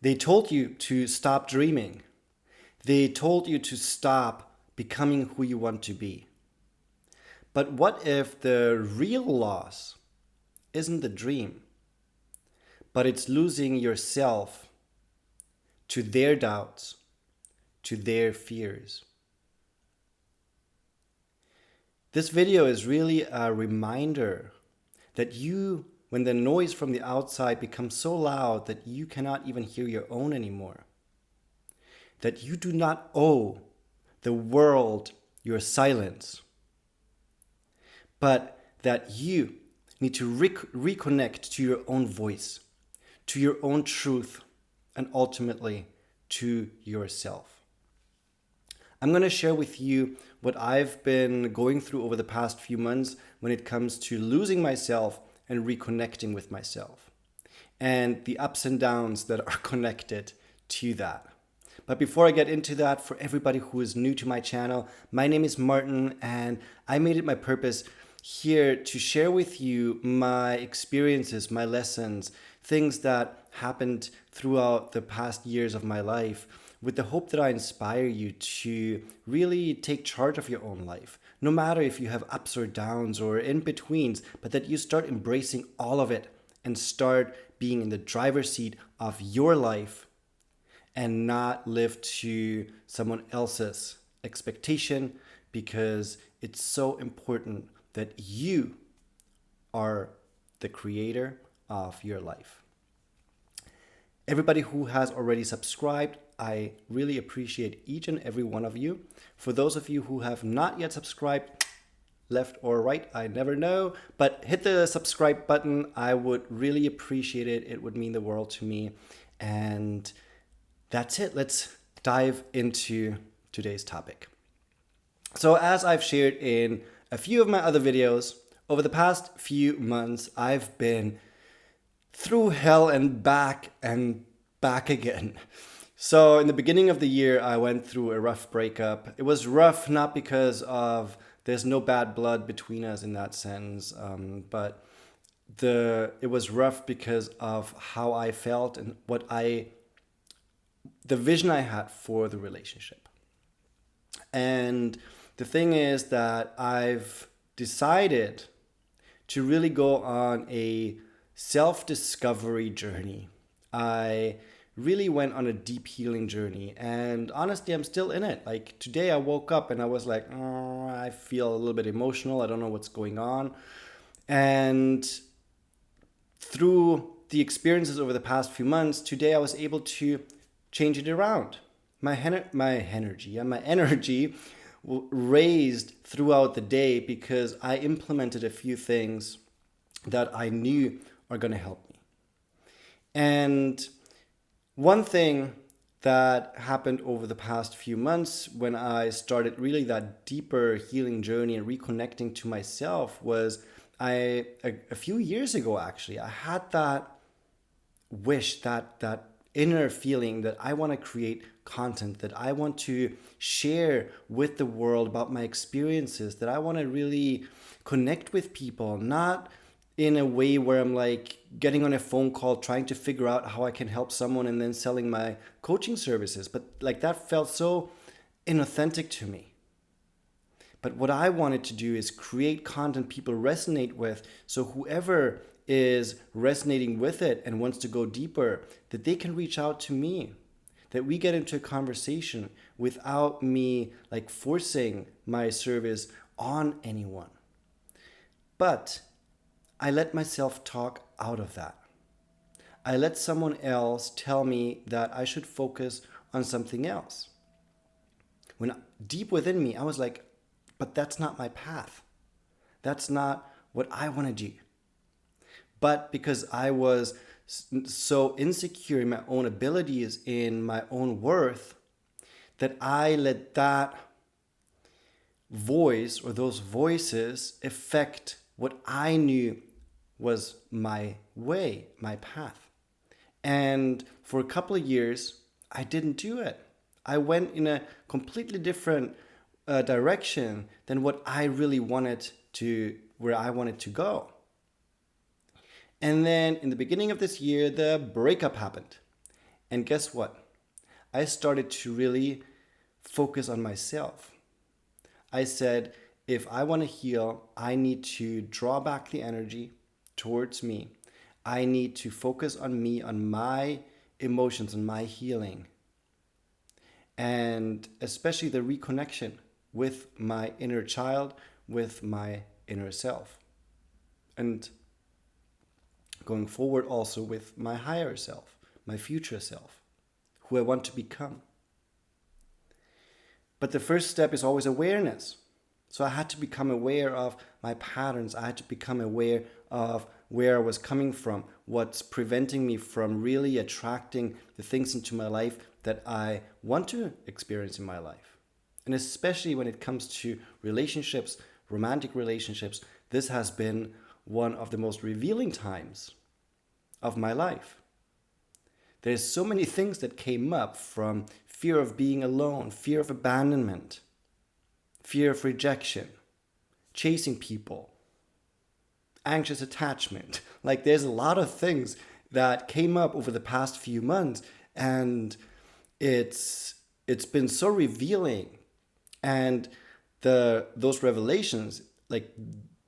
They told you to stop dreaming. They told you to stop becoming who you want to be. But what if the real loss isn't the dream, but it's losing yourself to their doubts, to their fears? This video is really a reminder that when the noise from the outside becomes so loud that you cannot even hear your own anymore, that you do not owe the world your silence, but that you need to reconnect to your own voice, to your own truth, and ultimately to yourself. I'm going to share with you what I've been going through over the past few months when it comes to losing myself and reconnecting with myself, and the ups and downs that are connected to that. But before I get into that, for everybody who is new to my channel, my name is Martin, and I made it my purpose here to share with you my experiences, my lessons, things that happened throughout the past years of my life, with the hope that I inspire you to really take charge of your own life. No matter if you have ups or downs or in-betweens, but that you start embracing all of it and start being in the driver's seat of your life and not live to someone else's expectation, because it's so important that you are the creator of your life. Everybody who has already subscribed, I really appreciate each and every one of you. For those of you who have not yet subscribed, left or right, I never know, but hit the subscribe button. I would really appreciate it. It would mean the world to me. And that's it. Let's dive into today's topic. So as I've shared in a few of my other videos, over the past few months, I've been through hell and back again. So in the beginning of the year, I went through a rough breakup. It was rough not because of there's no bad blood between us in that sense, but it was rough because of how I felt and the vision I had for the relationship. And the thing is that I've decided to really go on a self-discovery journey. I really went on a deep healing journey, and honestly, I'm still in it. Like today I woke up and I was like, oh, I feel a little bit emotional. I don't know what's going on. And through the experiences over the past few months, today I was able to change it around. My energy raised throughout the day because I implemented a few things that I knew are going to help me. And one thing that happened over the past few months when I started really that deeper healing journey and reconnecting to myself was a few years ago, actually, I had that wish, that inner feeling that I want to create content, that I want to share with the world about my experiences, that I want to really connect with people, not in a way where I'm like getting on a phone call trying to figure out how I can help someone and then selling my coaching services. But like that felt so inauthentic to me. But what I wanted to do is create content people resonate with, so whoever is resonating with it and wants to go deeper, that they can reach out to me, that we get into a conversation without me like forcing my service on anyone. But I let myself talk out of that. I let someone else tell me that I should focus on something else. When deep within me, I was like, but that's not my path. That's not what I want to do. But because I was so insecure in my own abilities, in my own worth, that I let that voice or those voices affect what I knew was my way, my path. And for a couple of years, I didn't do it. I went in a completely different direction than what I really wanted to, where I wanted to go. And then in the beginning of this year, the breakup happened. And guess what? I started to really focus on myself. I said, if I want to heal, I need to draw back the energy towards me. I need to focus on me, on my emotions, on my healing. And especially the reconnection with my inner child, with my inner self. And going forward also with my higher self, my future self, who I want to become. But the first step is always awareness. So I had to become aware of my patterns. I had to become aware of where I was coming from, what's preventing me from really attracting the things into my life that I want to experience in my life. And especially when it comes to relationships, romantic relationships, this has been one of the most revealing times of my life. There's so many things that came up, from fear of being alone, fear of abandonment, fear of rejection, chasing people, anxious attachment. Like, there's a lot of things that came up over the past few months, and it's been so revealing. And those revelations, like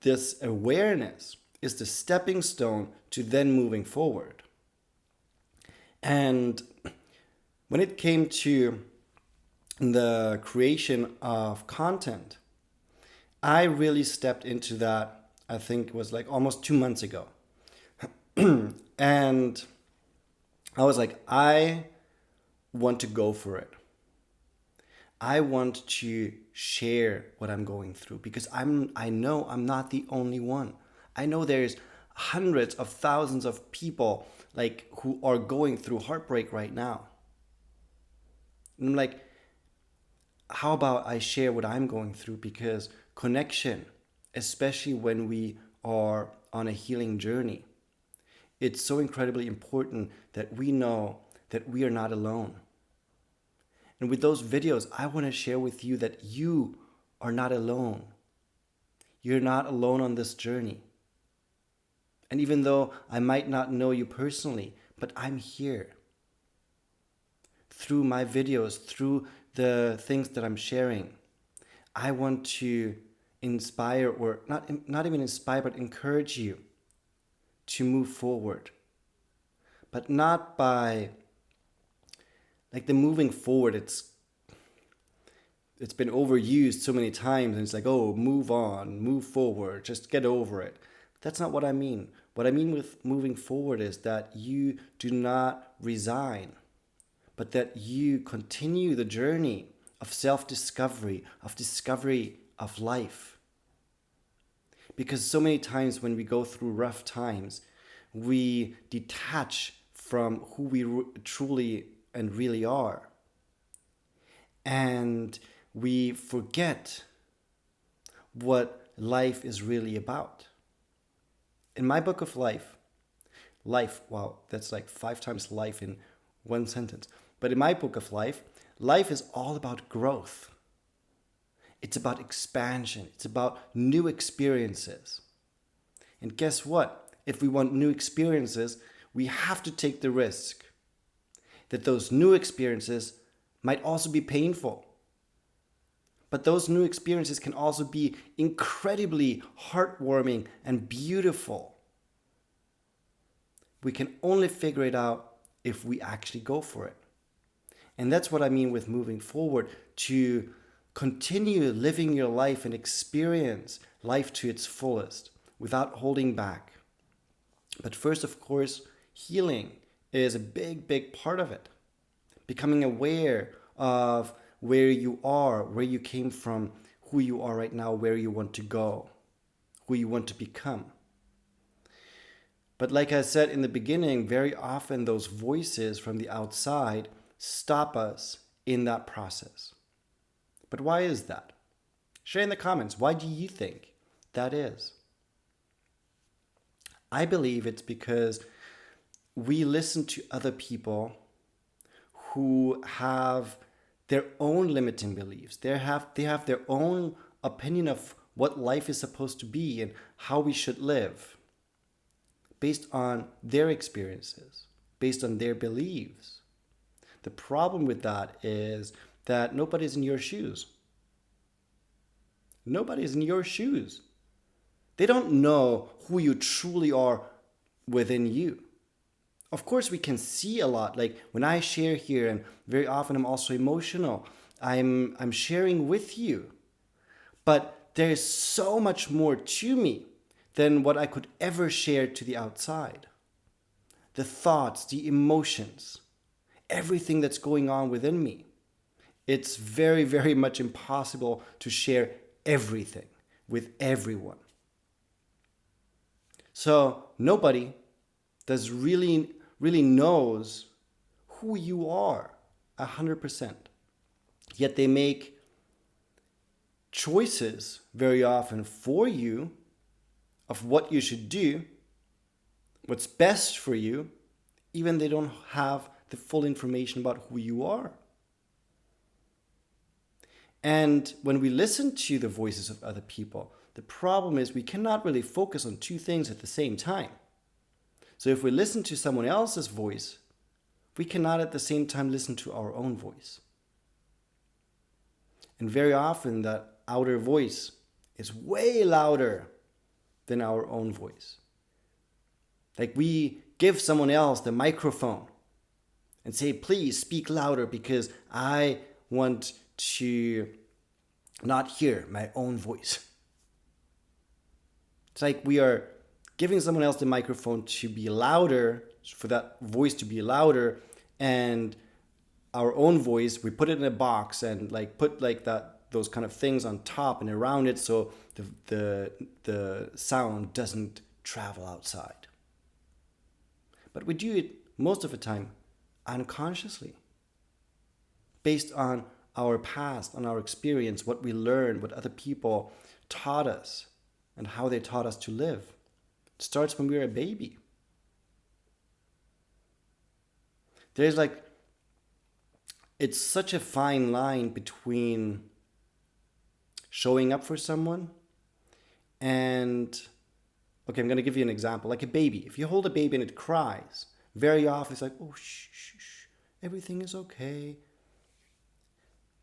this awareness, is the stepping stone to then moving forward. And when it came to the creation of content, I really stepped into that, I think it was like almost 2 months ago. And I was like, I want to go for it. I want to share what I'm going through, because I know I'm not the only one. I know there's hundreds of thousands of people like who are going through heartbreak right now. And I'm like, how about I share what I'm going through? Because connection, especially when we are on a healing journey, it's so incredibly important that we know that we are not alone. And with those videos, I want to share with you that you are not alone. You're not alone on this journey. And even though I might not know you personally, but I'm here. Through my videos, through the things that I'm sharing, I want to inspire, or not even inspire, but encourage you to move forward. But not by, like, the moving forward, it's been overused so many times, and it's like, oh, move on, move forward, just get over it. That's not what I mean. What I mean with moving forward is that you do not resign, but that you continue the journey of self-discovery, of discovery of life. Because so many times when we go through rough times, we detach from who we truly and really are. And we forget what life is really about. In my book of life, wow, that's like 5 times life in one sentence. But in my book of life is all about growth. It's about expansion. It's about new experiences. And guess what? If we want new experiences, we have to take the risk that those new experiences might also be painful. But those new experiences can also be incredibly heartwarming and beautiful. We can only figure it out if we actually go for it. And that's what I mean with moving forward, to continue living your life and experience life to its fullest without holding back. But first, of course, healing is a big, big part of it. Becoming aware of where you are, where you came from, who you are right now, where you want to go, who you want to become. But like I said in the beginning, very often those voices from the outside stop us in that process. But why is that? Share in the comments. Why do you think that is? I believe it's because we listen to other people who have their own limiting beliefs. They have their own opinion of what life is supposed to be and how we should live, based on their experiences, based on their beliefs. The problem with that is that nobody's in your shoes. Nobody's in your shoes. They don't know who you truly are within you. Of course, we can see a lot. Like when I share here, and very often I'm also emotional, I'm sharing with you. But there is so much more to me than what I could ever share to the outside. The thoughts, the emotions, everything that's going on within me. It's very, very much impossible to share everything with everyone. So nobody does really knows who you are 100%. Yet they make choices very often for you of what you should do, what's best for you, even they don't have the full information about who you are. And when we listen to the voices of other people, the problem is we cannot really focus on two things at the same time. So if we listen to someone else's voice, we cannot at the same time listen to our own voice. And very often that outer voice is way louder than our own voice. Like we give someone else the microphone and say, please speak louder because I want to not hear my own voice. It's like we are giving someone else the microphone to be louder, for that voice to be louder, and our own voice, we put it in a box and like put like that, those kind of things on top and around it so the sound doesn't travel outside. But we do it most of the time unconsciously, based on our past, on our experience, what we learned, what other people taught us, and how they taught us to live. It starts when we were a baby. There's like, it's such a fine line between showing up for someone and, okay, I'm going to give you an example. Like a baby. If you hold a baby and it cries, very often it's like, oh, shh, shh, shh, everything is okay.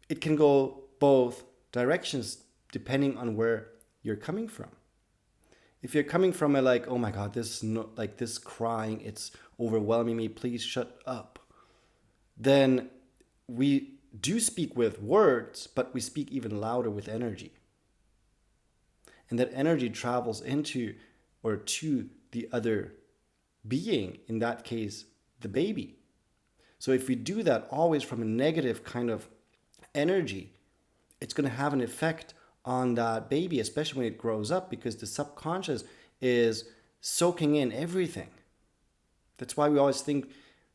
It can go both directions depending on where you're coming from. If you're coming from a like, oh my God, this crying, it's overwhelming me, please shut up, then we do speak with words, but we speak even louder with energy. And that energy travels into or to the other being, in that case, the baby. So if we do that always from a negative kind of energy, it's going to have an effect on that baby, especially when it grows up, because the subconscious is soaking in everything. That's why we always think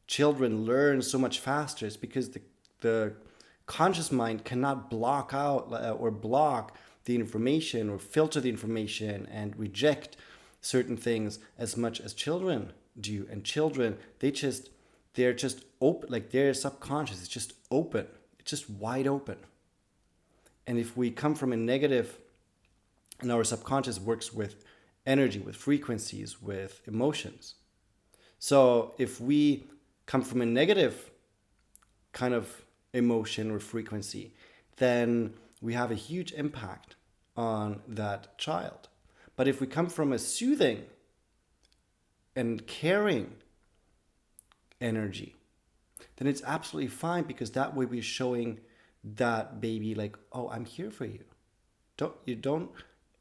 children learn so much faster. It's because the conscious mind cannot block out or block the information or filter the information and reject certain things as much as children do. And children, they're just open, like their subconscious is just open. It's just wide open. And if we come from a negative, and our subconscious works with energy, with frequencies, with emotions. So if we come from a negative kind of emotion or frequency, then we have a huge impact on that child. But if we come from a soothing and caring energy, then it's absolutely fine, because that way we're showing that baby like, oh, I'm here for you.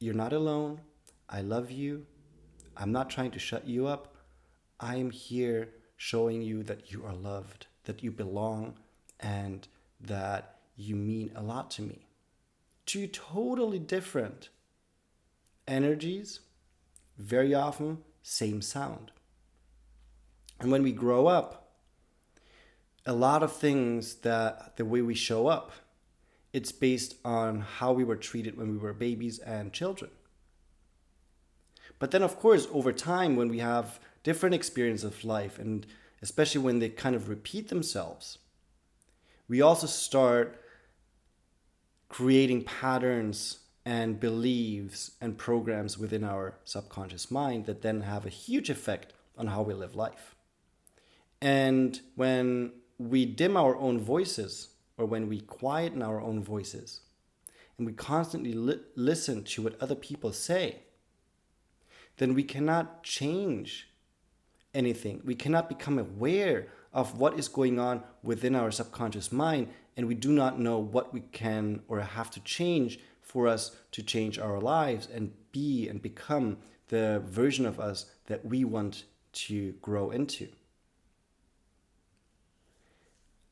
You're not alone. I love you. I'm not trying to shut you up. I am here showing you that you are loved, that you belong, and that you mean a lot to me. Two totally different energies, very often same sound. And when we grow up, a lot of things, that the way we show up, it's based on how we were treated when we were babies and children. But then, of course, over time, when we have different experiences of life, and especially when they kind of repeat themselves, we also start creating patterns and beliefs and programs within our subconscious mind that then have a huge effect on how we live life. And when we dim our own voices, or when we quieten our own voices, and we constantly listen to what other people say, then we cannot change anything. We cannot become aware of what is going on within our subconscious mind, and we do not know what we can or have to change for us to change our lives and be and become the version of us that we want to grow into.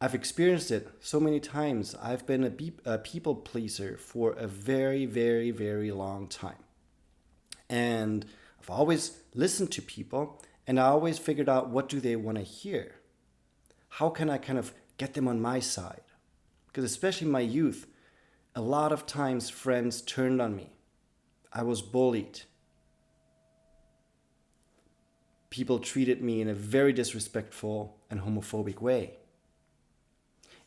I've experienced it so many times. I've been a people pleaser for a very, very, very long time. And I've always listened to people, and I always figured out, what do they want to hear? How can I kind of get them on my side? Because especially in my youth, a lot of times friends turned on me. I was bullied. People treated me in a very disrespectful and homophobic way.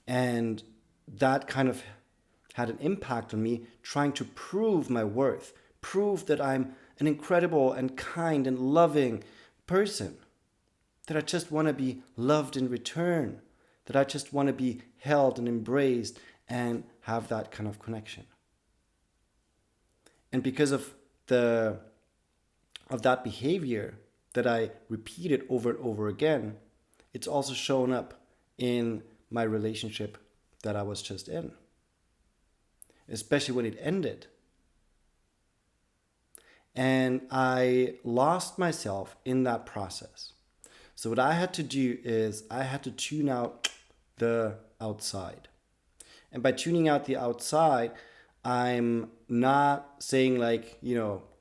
And that kind of had an impact on me, trying to prove my worth, prove that I'm an incredible and kind and loving person, that I just want to be loved in return, that I just want to be held and embraced and have that kind of connection. And because of that behavior that I repeated over and over again, it's also shown up in my relationship that I was just in, especially when it ended. And I lost myself in that process. So what I had to do is I had to tune out the outside. And by tuning out the outside, I'm not saying like,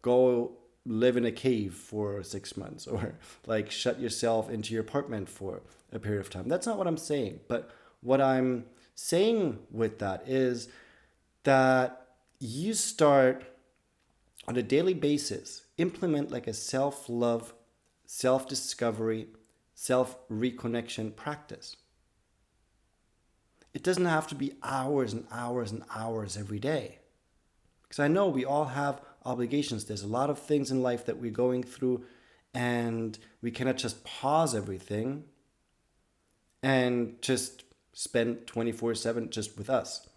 go live in a cave for 6 months, or like shut yourself into your apartment for a period of time. That's not what I'm saying. But what I'm saying with that is that you start on a daily basis, implement like a self-love, self-discovery, self-reconnection practice. It doesn't have to be hours and hours and hours every day. Because I know we all have obligations. There's a lot of things in life that we're going through, and we cannot just pause everything and just spend 24/7 just with us.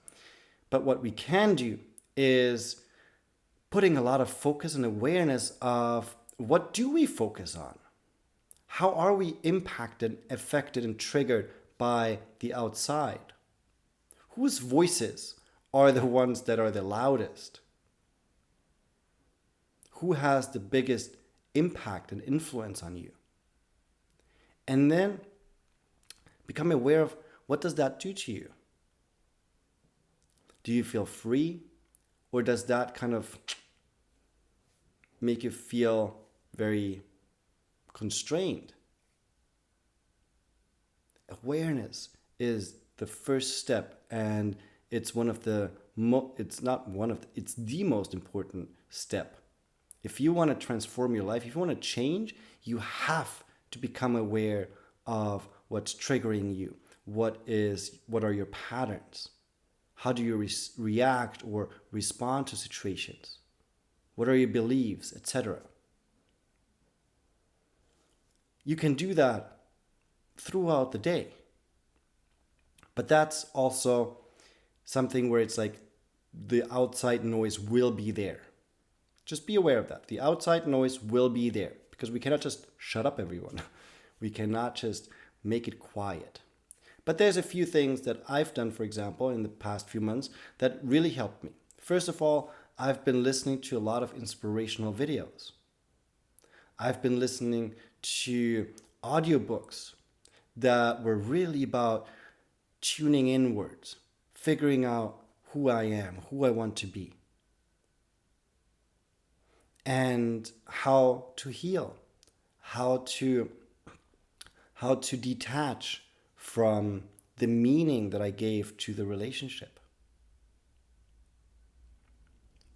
But what we can do is putting a lot of focus and awareness of, what do we focus on? How are we impacted, affected, and triggered by the outside? Whose voices are the ones that are the loudest? Who has the biggest impact and influence on you? And then become aware of, what does that do to you? Do you feel free? Or does that kind of make you feel very constrained? Awareness is the first step, and it's the most important step. If you want to transform your life, if you want to change, you have to become aware of what's triggering you. What are your patterns? How do you react or respond to situations? What are your beliefs, etc.? You can do that throughout the day. But that's also something where it's like the outside noise will be there. Just be aware of that. The outside noise will be there, because we cannot just shut up everyone. We cannot just make it quiet. But there's a few things that I've done, for example, in the past few months that really helped me. First of all, I've been listening to a lot of inspirational videos. I've been listening to audiobooks that were really about tuning inwards, figuring out who I am, who I want to be, and how to heal, how to detach from the meaning that I gave to the relationship.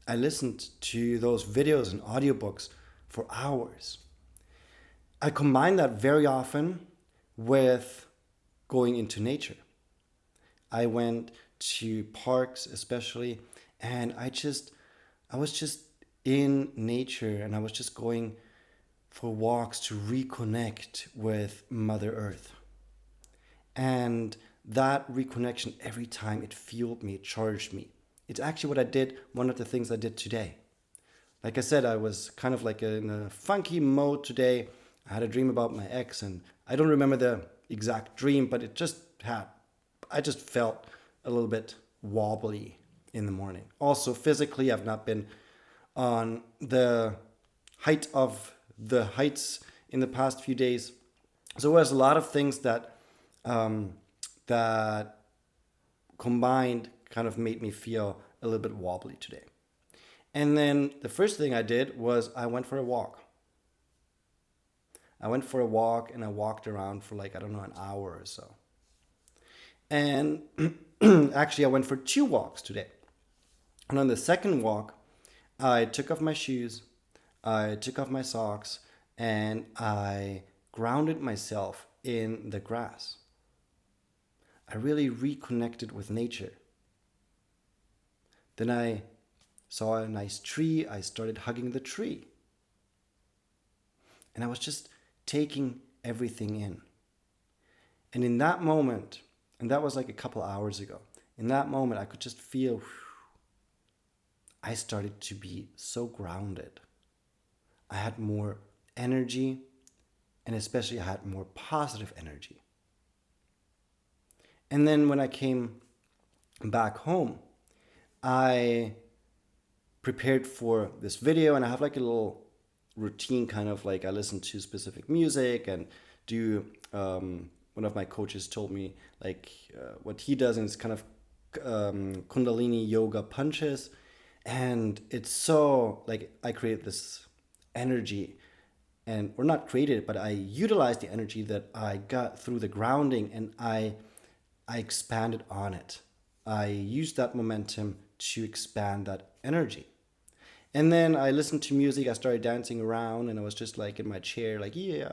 I listened to those videos and audiobooks for hours. I combine that very often with going into nature. I went to parks especially, and I was just in nature, and I was just going for walks to reconnect with Mother Earth. And that reconnection, every time, it fueled me, it charged me. It's actually what I did, one of the things I did today. Like I said, I was kind of like in a funky mode today. I had a dream about my ex, and I don't remember the exact dream, but I just felt a little bit wobbly in the morning. Also, physically, I've not been on the heights in the past few days. So there was a lot of things um, that combined kind of made me feel a little bit wobbly today. And then the first thing I did was I went for a walk. I went for a walk and I walked around for like, I don't know, an hour or so. And actually, I went for 2 walks today. And on the second walk, I took off my shoes, I took off my socks, and I grounded myself in the grass. I really reconnected with nature. Then I saw a nice tree, I started hugging the tree. And I was just taking everything in. And in that moment, and that was like a couple hours ago, in that moment, I could just feel, I started to be so grounded. I had more energy, and especially I had more positive energy. And then when I came back home, I prepared for this video, and I have like a little routine, kind of like I listen to specific music and do one of my coaches told me like what he does, and it's kind of Kundalini yoga punches. And it's so like I created this energy, and or not created it, but I utilized the energy that I got through the grounding, and I expanded on it. I used that momentum to expand that energy. And then I listened to music, I started dancing around, and I was just like in my chair, like, yeah.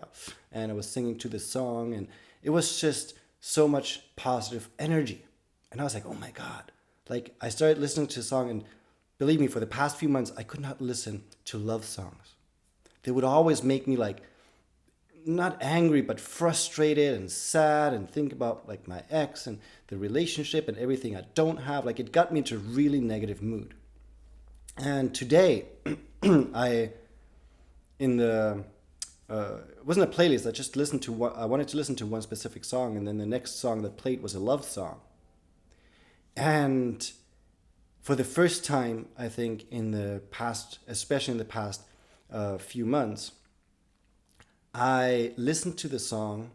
And I was singing to this song, and it was just so much positive energy. And I was like, oh my God. Like, I started listening to a song, and believe me, for the past few months, I could not listen to love songs. They would always make me like, not angry, but frustrated and sad, and think about like my ex and the relationship and everything I don't have. Like, it got me into a really negative mood. And today, I in the it wasn't a playlist. I just listened to I wanted to listen to one specific song, and then the next song that played was a love song. And for the first time, I think in the past, especially in the past few months, I listened to the song,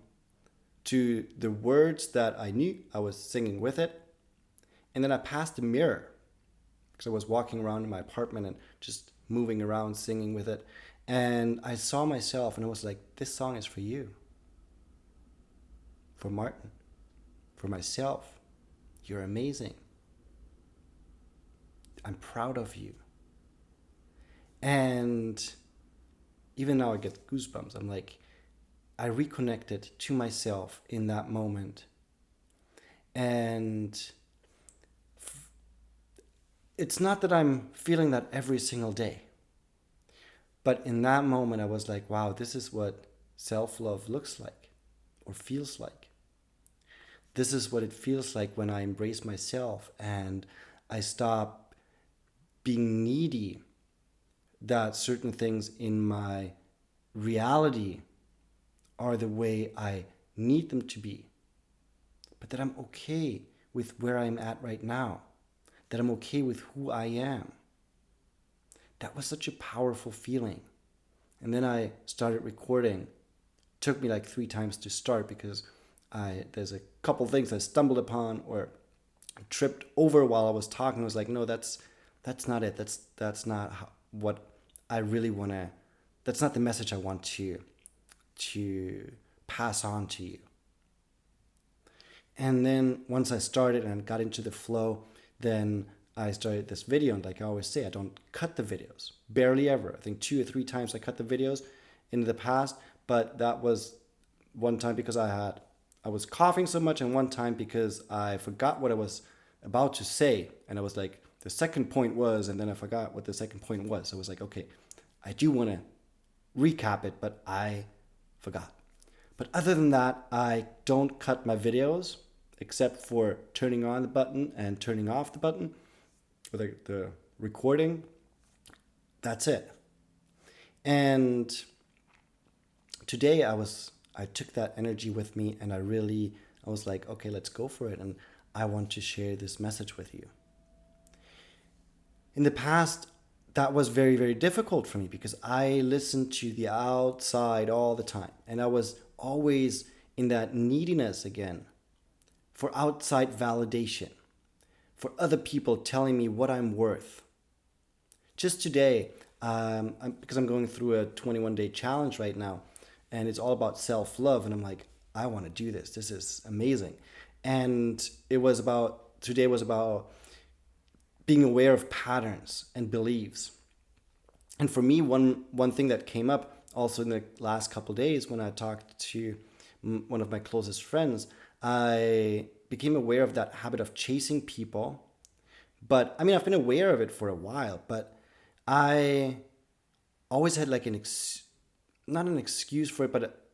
to the words that I knew I was singing with it, and then I passed the mirror, because I was walking around in my apartment and just moving around singing with it. And I saw myself, and I was like, this song is for you. For Martin. For myself. You're amazing. I'm proud of you. And even now I get goosebumps. I'm like, I reconnected to myself in that moment. And it's not that I'm feeling that every single day. But in that moment, I was like, wow, this is what self-love looks like or feels like. This is what it feels like when I embrace myself and I stop being needy that certain things in my reality are the way I need them to be. But that I'm okay with where I'm at right now. That I'm okay with who I am. That was such a powerful feeling. And then I started recording. It took me like 3 times to start, because there's a couple things I stumbled upon or tripped over while I was talking. I was like, no, that's not it. That's not what I really want to. That's not the message I want to pass on to you. And then once I started and got into the flow, then I started this video. And like I always say, I don't cut the videos. Barely ever. I think 2 or 3 times I cut the videos in the past. But that was one time because I was coughing so much, and one time because I forgot what I was about to say. And I was like, the second point was, and then I forgot what the second point was. So I was like, okay, I do want to recap it, but I forgot. But other than that, I don't cut my videos except for turning on the button and turning off the button, or the recording. That's it. And today I took that energy with me, and I was like, okay, let's go for it. And I want to share this message with you. In the past, that was very, very difficult for me because I listened to the outside all the time. And I was always in that neediness again for outside validation, for other people telling me what I'm worth. Just today, because I'm going through a 21-day challenge right now, and it's all about self-love, and I'm like, I want to do this. This is amazing. And today was about being aware of patterns and beliefs. And for me, one thing that came up also in the last couple of days when I talked to one of my closest friends, I became aware of that habit of chasing people. But I mean, I've been aware of it for a while, but I always had like not an excuse for it, but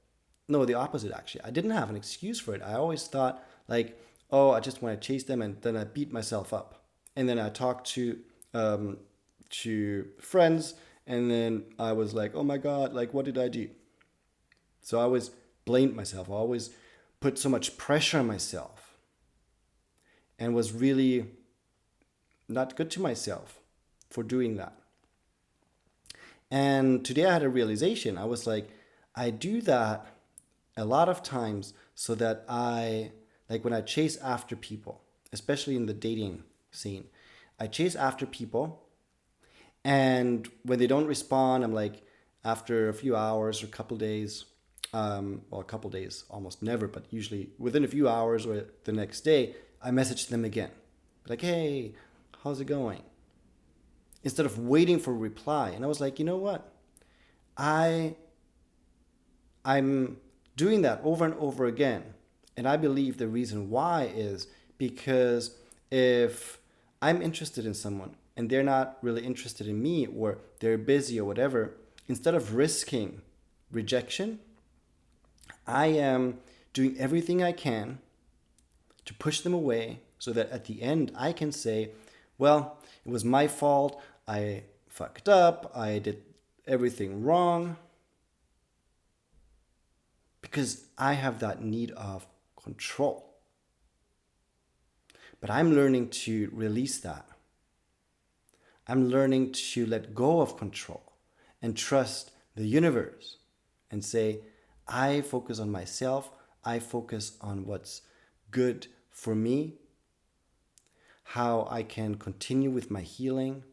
no, the opposite actually. I didn't have an excuse for it. I always thought like, oh, I just want to chase them, and then I beat myself up. And then I talked to friends, and then I was like, oh my God, like what did I do? So I always blamed myself. I always put so much pressure on myself and was really not good to myself for doing that. And today I had a realization. I was like, I do that a lot of times so that like when I chase after people, especially in the dating scene, I chase after people, and when they don't respond, I'm like, after a few hours or a couple days, a couple days, almost never, but usually within a few hours or the next day, I message them again. Like, hey, how's it going? Instead of waiting for a reply. And I was like, you know what? I'm doing that over and over again. And I believe the reason why is because if I'm interested in someone and they're not really interested in me, or they're busy or whatever, instead of risking rejection, I am doing everything I can to push them away so that at the end I can say, well, it was my fault. I fucked up. I did everything wrong. Because I have that need of control. But I'm learning to release that. I'm learning to let go of control and trust the universe and say, I focus on myself. I focus on what's good for me, how I can continue with my healing,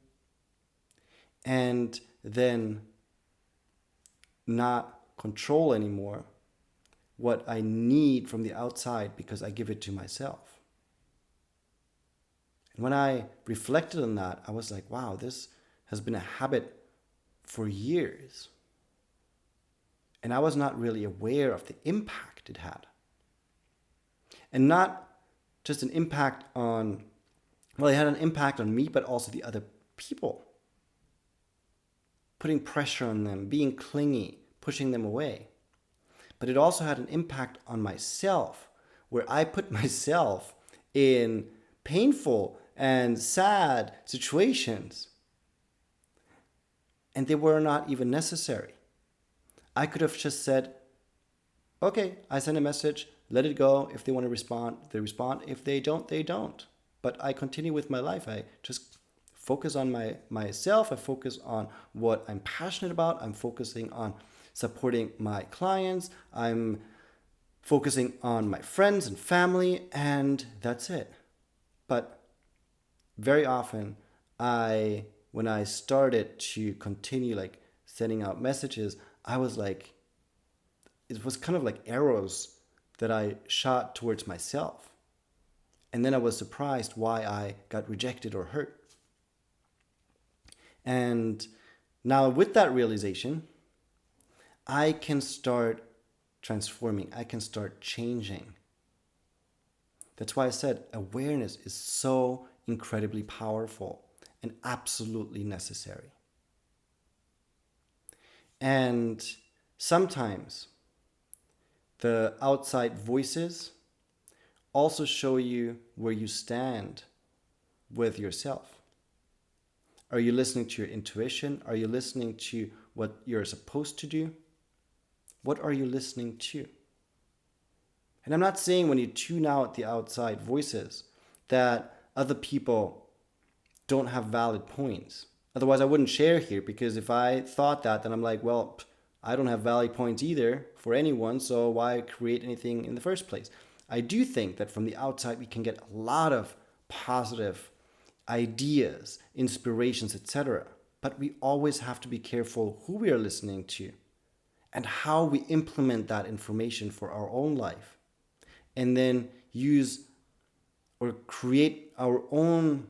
and then not control anymore what I need from the outside because I give it to myself. And when I reflected on that, I was like, wow, this has been a habit for years. And I was not really aware of the impact it had. And not just an impact on, well, it had an impact on me, but also the other people. Putting pressure on them, being clingy, pushing them away. But it also had an impact on myself, where I put myself in painful and sad situations. And they were not even necessary. I could have just said, okay, I send a message, let it go. If they want to respond, they respond. If they don't, they don't. But I continue with my life. I just focus on myself. I focus on what I'm passionate about. I'm focusing on supporting my clients. I'm focusing on my friends and family, and that's it. But very often, when I started to continue like sending out messages, I was like, it was kind of like arrows that I shot towards myself. And then I was surprised why I got rejected or hurt. And now with that realization, I can start transforming. I can start changing. That's why I said awareness is so incredibly powerful and absolutely necessary. And sometimes The outside voices also show you where you stand with yourself. Are you listening to your intuition? Are you listening to what you're supposed to do? What are you listening to? And I'm not saying when you tune out the outside voices that other people don't have valid points. Otherwise, I wouldn't share here, because if I thought that, then I'm like, well, I don't have valid points either for anyone, so why create anything in the first place? I do think that from the outside, we can get a lot of positive ideas, inspirations, etc. But we always have to be careful who we are listening to and how we implement that information for our own life. And then use or create our own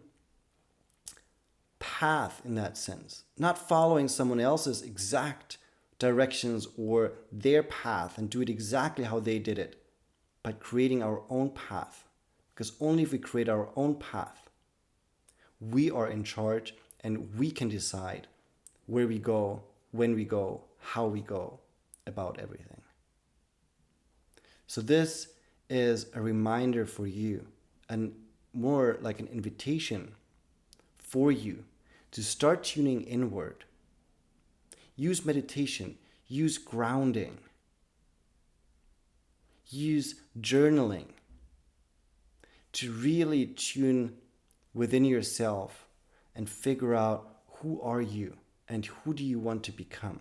path in that sense, not following someone else's exact directions or their path and do it exactly how they did it, but creating our own path. Because only if we create our own path, we are in charge and we can decide where we go, when we go, how we go about everything. So this is a reminder for you, and more like an invitation for you to start tuning inward. Use meditation, use grounding, use journaling to really tune within yourself and figure out who are you and who do you want to become.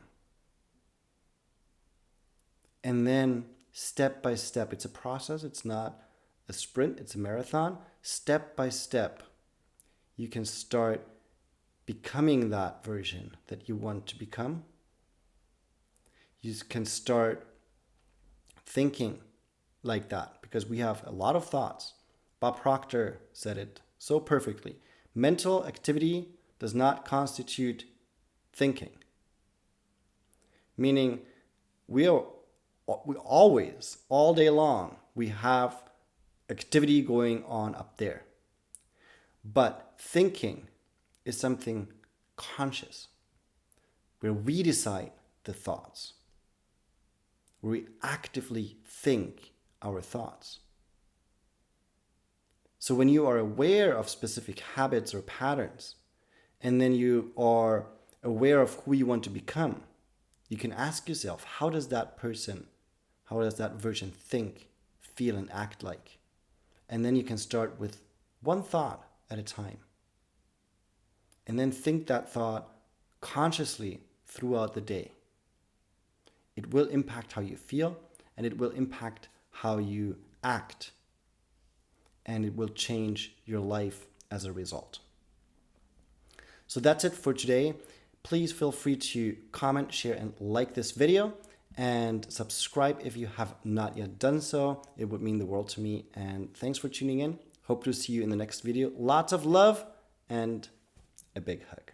And then step by step, it's a process, it's not a sprint, it's a marathon. Step by step, you can start becoming that version that you want to become. You can start thinking like that, because we have a lot of thoughts. Bob Proctor said it so perfectly. Mental activity does not constitute thinking. Meaning we always, all day long, we have activity going on up there. But thinking is something conscious, where we decide the thoughts, where we actively think our thoughts. So when you are aware of specific habits or patterns, and then you are aware of who you want to become, you can ask yourself, how does that person, how does that version think, feel, and act like? And then you can start with one thought at a time. And then think that thought consciously throughout the day. It will impact how you feel, and it will impact how you act. And it will change your life as a result. So that's it for today. Please feel free to comment, share, and like this video. And subscribe if you have not yet done so. It would mean the world to me. And thanks for tuning in. Hope to see you in the next video. Lots of love and a big hug.